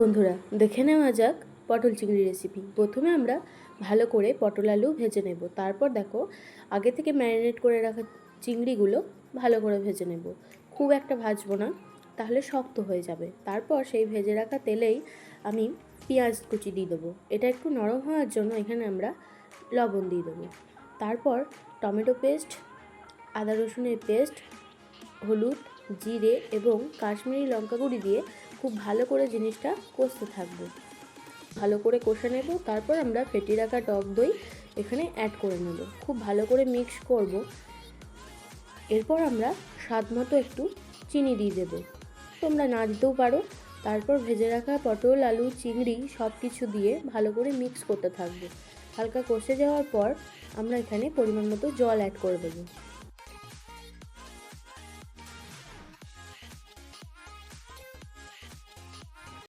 বন্ধুরা, দেখে নেওয়া যাক পটল চিংড়ি রেসিপি। প্রথমে আমরা ভালো করে পটল আলু ভেজে নেব। তারপর দেখো, আগে থেকে ম্যারিনেট করে রাখা চিংড়িগুলো ভালো করে ভেজে নেব। খুব একটা ভাজবো না, তাহলে শক্ত হয়ে যাবে। তারপর সেই ভেজে রাখা তেলেই আমি পেঁয়াজ কুচি দিয়ে দেবো। এটা একটু নরম হওয়ার জন্য এখানে আমরা লবণ দিয়ে দেবো। তারপর টমেটো পেস্ট, আদা রসুনের পেস্ট, হলুদ, জিরে এবং কাশ্মীরি লঙ্কা গুঁড়ি দিয়ে খুব ভালো করে জিনিসটা কষতে থাকবো। ভালো করে কষে নেব। তারপর আমরা ফেটিয়ে রাখা টক দই এখানে অ্যাড করে নেব। খুব ভালো করে মিক্স করব। এরপর আমরা স্বাদ মতো একটু চিনি দিয়ে দেবো, তোমরা না দিতেও পারো। তারপর ভেজে রাখা পটল, আলু, চিংড়ি সব কিছু দিয়ে ভালো করে মিক্স করতে থাকবো। হালকা কষে যাওয়ার পর আমরা এখানে পরিমাণ মতো জল অ্যাড করে দেবো।